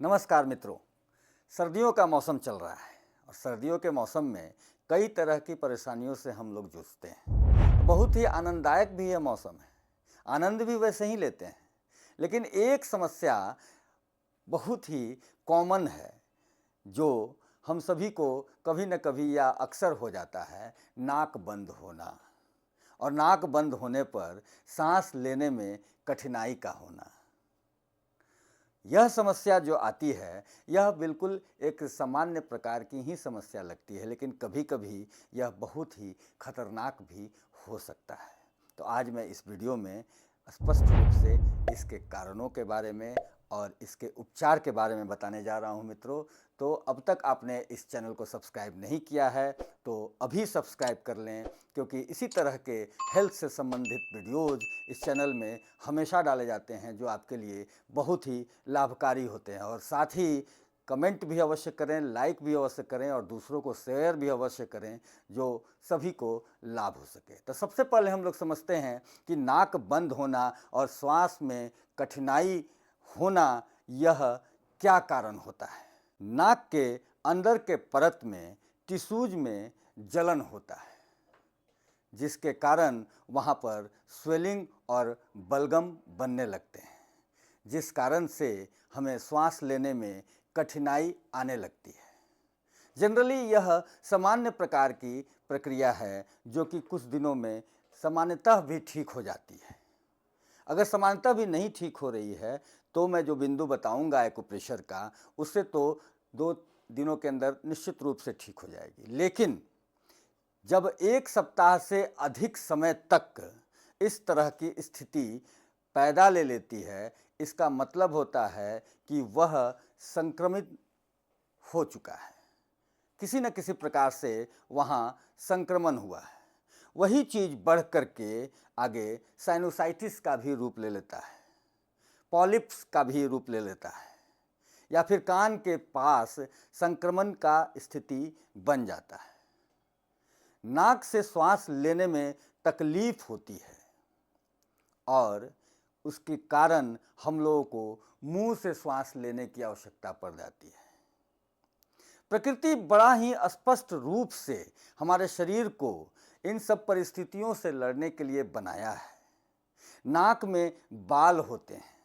नमस्कार मित्रों। सर्दियों का मौसम चल रहा है और सर्दियों के मौसम में कई तरह की परेशानियों से हम लोग जूझते हैं। बहुत ही आनंददायक भी यह मौसम है, आनंद भी वैसे ही लेते हैं। लेकिन एक समस्या बहुत ही कॉमन है जो हम सभी को कभी न कभी या अक्सर हो जाता है, नाक बंद होना। और नाक बंद होने पर सांस लेने में कठिनाई का होना। यह समस्या जो आती है, यह बिल्कुल एक सामान्य प्रकार की ही समस्या लगती है, लेकिन कभी-कभी यह बहुत ही खतरनाक भी हो सकता है। तो आज मैं इस वीडियो में स्पष्ट रूप से इसके कारणों के बारे में और इसके उपचार के बारे में बताने जा रहा हूं मित्रों। तो अब तक आपने इस चैनल को सब्सक्राइब नहीं किया है तो अभी सब्सक्राइब कर लें, क्योंकि इसी तरह के हेल्थ से संबंधित वीडियोज़ इस चैनल में हमेशा डाले जाते हैं जो आपके लिए बहुत ही लाभकारी होते हैं। और साथ ही कमेंट भी अवश्य करें, लाइक भी अवश्य करें और दूसरों को शेयर भी अवश्य करें, जो सभी को लाभ हो सके। तो सबसे पहले हम लोग समझते हैं कि नाक बंद होना और श्वास में कठिनाई होना, यह क्या कारण होता है। नाक के अंदर के परत में टिश्यूज में जलन होता है, जिसके कारण वहाँ पर स्वेलिंग और बलगम बनने लगते हैं, जिस कारण से हमें श्वास लेने में कठिनाई आने लगती है। जनरली यह सामान्य प्रकार की प्रक्रिया है जो कि कुछ दिनों में सामान्यतः भी ठीक हो जाती है। अगर सामान्यतः भी नहीं ठीक हो रही है तो मैं जो बिंदु बताऊंगा एक्यूप्रेशर का, उससे तो 2 दिनों के अंदर निश्चित रूप से ठीक हो जाएगी। लेकिन जब 1 सप्ताह से अधिक समय तक इस तरह की स्थिति पैदा ले लेती है, इसका मतलब होता है कि वह संक्रमित हो चुका है, किसी न किसी प्रकार से वहाँ संक्रमण हुआ है। वही चीज़ बढ़ कर के आगे साइनोसाइटिस का भी रूप ले लेता है, पॉलिप्स का भी रूप ले लेता है, या फिर कान के पास संक्रमण का स्थिति बन जाता है। नाक से श्वास लेने में तकलीफ होती है और उसके कारण हम लोगों को मुंह से श्वास लेने की आवश्यकता पड़ जाती है। प्रकृति बड़ा ही स्पष्ट रूप से हमारे शरीर को इन सब परिस्थितियों से लड़ने के लिए बनाया है। नाक में बाल होते हैं,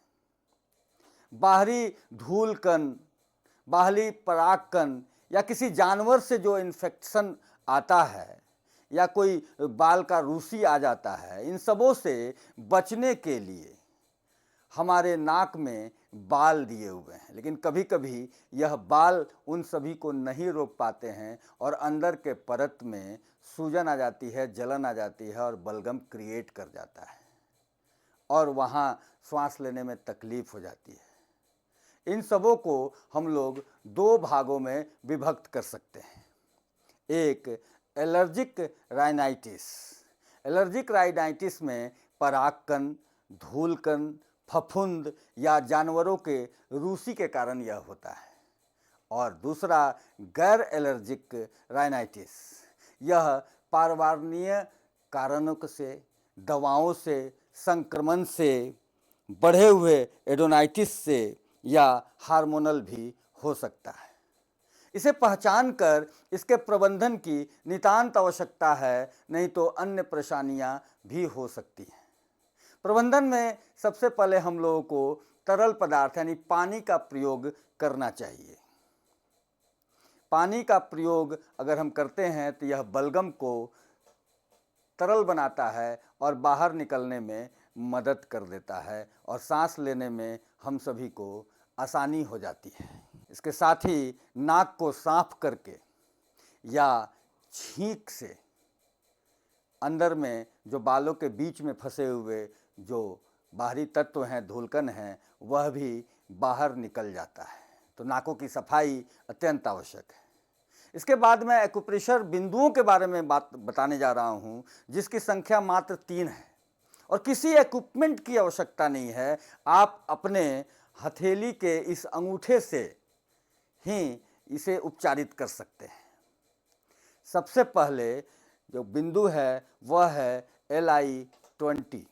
बाहरी धूल कण, बाहरी परागकण, या किसी जानवर से जो इन्फेक्शन आता है या कोई बाल का रूसी आ जाता है, इन सबों से बचने के लिए हमारे नाक में बाल दिए हुए हैं। लेकिन कभी कभी यह बाल उन सभी को नहीं रोक पाते हैं और अंदर के परत में सूजन आ जाती है, जलन आ जाती है और बलगम क्रिएट कर जाता है और वहाँ श्वास लेने में तकलीफ हो जाती है। इन सबों को हम लोग 2 भागों में विभक्त कर सकते हैं। एक एलर्जिक राइनाइटिस। एलर्जिक राइनाइटिस में परागकण, धूलकण, फफूंद या जानवरों के रूसी के कारण यह होता है। और दूसरा गैर एलर्जिक राइनाइटिस, यह पर्यावरणीय कारणों से, दवाओं से, संक्रमण से, बढ़े हुए एडोनाइटिस से या हार्मोनल भी हो सकता है। इसे पहचान कर इसके प्रबंधन की नितांत आवश्यकता है, नहीं तो अन्य परेशानियां भी हो सकती हैं। प्रबंधन में सबसे पहले हम लोगों को तरल पदार्थ यानी पानी का प्रयोग करना चाहिए। पानी का प्रयोग अगर हम करते हैं तो यह बलगम को तरल बनाता है और बाहर निकलने में मदद कर देता है और सांस लेने में हम सभी को आसानी हो जाती है। इसके साथ ही नाक को साफ करके या छींक से अंदर में जो बालों के बीच में फंसे हुए जो बाहरी तत्व हैं, धूलकण हैं, वह भी बाहर निकल जाता है। तो नाकों की सफाई अत्यंत आवश्यक है। इसके बाद मैं एक्यूप्रेशर बिंदुओं के बारे में बात बताने जा रहा हूं, जिसकी संख्या मात्र 3 है और किसी इक्विपमेंट की आवश्यकता नहीं है। आप अपने हथेली के इस अंगूठे से ही इसे उपचारित कर सकते हैं। सबसे पहले जो बिंदु है वह है LI20।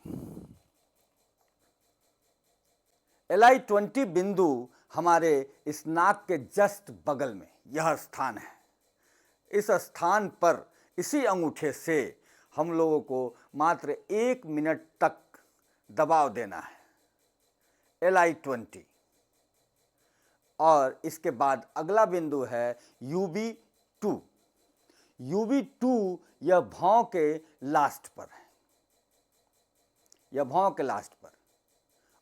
LI20 बिंदु हमारे इस नाक के जस्ट बगल में यह स्थान है। इस स्थान पर इसी अंगूठे से हम लोगों को मात्र 1 मिनट तक दबाव देना है, LI20। और इसके बाद अगला बिंदु है UB2। UB2 यह भौं के लास्ट पर है, यह भौं के लास्ट पर,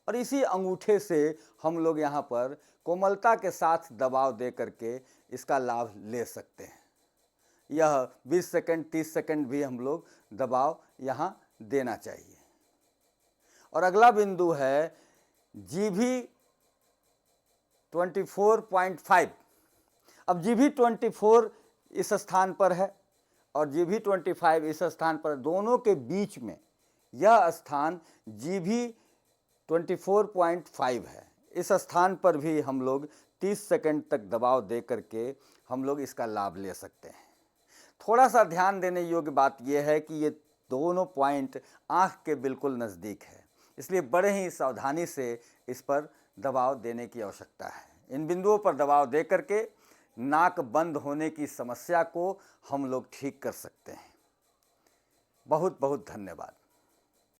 और इसी अंगूठे से हम लोग यहाँ पर कोमलता के साथ दबाव दे करके इसका लाभ ले सकते हैं। यह 20 सेकंड 30 सेकंड भी हम लोग दबाव यहाँ देना चाहिए। और अगला बिंदु है GB24.5। अब GB24 इस स्थान पर है और GB25 इस स्थान पर, दोनों के बीच में यह स्थान GB24.5 है। इस स्थान पर भी हम लोग 30 सेकंड तक दबाव दे करके हम लोग इसका लाभ ले सकते हैं। थोड़ा सा ध्यान देने योग्य बात यह है कि ये दोनों पॉइंट आँख के बिल्कुल नज़दीक है, इसलिए बड़े ही सावधानी से इस पर दबाव देने की आवश्यकता है। इन बिंदुओं पर दबाव दे करके नाक बंद होने की समस्या को हम लोग ठीक कर सकते हैं। बहुत बहुत धन्यवाद।